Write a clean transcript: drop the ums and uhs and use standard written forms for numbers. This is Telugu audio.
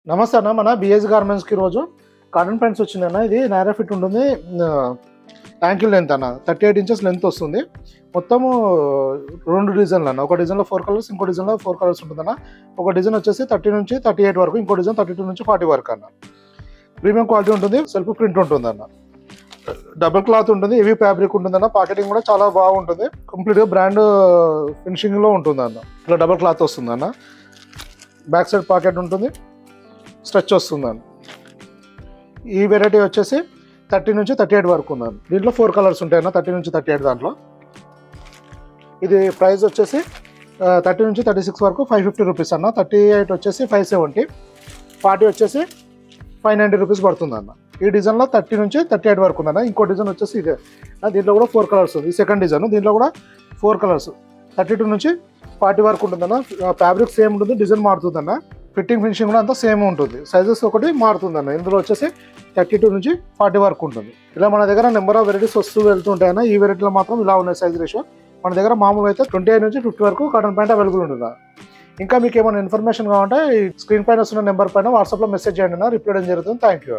నమస్తే అన్న. మన బిఎస్ గార్మెంట్స్కి రోజు కాటన్ ప్యాంట్స్ వచ్చిందన్న. ఇది నైరా ఫిట్ ఉంటుంది, యాంకిల్ లెంత్ అన్న, 38 ఇంచెస్ లెంత్ వస్తుంది. మొత్తము 2 డిజైన్లు అన్న. ఒక డిజైన్లో 4 కలర్స్, ఇంకో డిజైన్లో 4 కలర్స్ ఉంటుందన్న. ఒక డిజైన్ వచ్చేసి 30 నుంచి 38 వరకు, ఇంకో డిజైన్ 32 నుంచి 40 వరకు అన్న. ప్రీమియం క్వాలిటీ ఉంటుంది, సెల్ఫ్ ప్రింట్ ఉంటుందన్న, డబుల్ క్లాత్ ఉంటుంది, హెవీ ఫ్యాబ్రిక్ ఉంటుందన్న. ప్యాకెటింగ్ కూడా చాలా బాగుంటుంది, కంప్లీట్గా బ్రాండ్ ఫినిషింగ్లో ఉంటుందన్న. ఇట్లా డబుల్ క్లాత్ వస్తుందన్న. బ్యాక్ సైడ్ పాకెట్ ఉంటుంది, స్ట్రెచ్ వస్తుందండి. ఈ వెరైటీ వచ్చేసి 30 నుంచి 38 వరకు ఉందండి. దీంట్లో 4 కలర్స్ ఉంటాయన్న, 30 నుంచి 38 దాంట్లో. ఇది ప్రైస్ వచ్చేసి 30 నుంచి 36 వరకు 550 రూపీస్ అన్న. 38 వచ్చేసి 570, 40 వచ్చేసి 590 రూపీస్ పడుతుంది అన్న. ఈ డిజైన్లో 30 నుంచి 38 వరకు ఉందన్న. ఇంకో డిజైన్ వచ్చేసి ఇదే, దీంట్లో కూడా 4 కలర్స్ ఉంది. ఈ సెకండ్ డిజైన్, దీంట్లో కూడా 4 కలర్స్, 32 నుంచి 40 వరకు ఉంటుందన్న. ఫ్యాబ్రిక్ సేమ్ ఉంటుంది, డిజైన్ మారుతుందన్న. ఫిట్టింగ్ ఫినిషింగ్ కూడా అంతా సేమ్ ఉంటుంది. సైజెస్ ఒకటి మారుతుందన్న. ఇందులో వచ్చేసి 32 నుంచి 40 వరకు ఉంటుంది. ఇలా మన దగ్గర నెంబర్ ఆఫ్ వెరైటీస్ వస్తూ వెళ్తుంటాయన్న. ఈ వెరైటీలో మాత్రం ఇలా ఉన్నాయి సైజ్ రేషియో. మన దగ్గర మామూలు అయితే 28 నుంచి 50 వరకు కాటన్ ప్యాంట్ అవైలబుల్ ఉంటుంది. ఇంకా మీకు ఏమైనా ఇన్ఫర్మేషన్ కావాలంటే ఈ స్క్రీన్ పైన వస్తున్న నెంబర్ పైన వాట్సాప్లో మెసేజ్ చేయండి అన్న, రిప్లై చేయడం జరుగుతుంది. Thank you.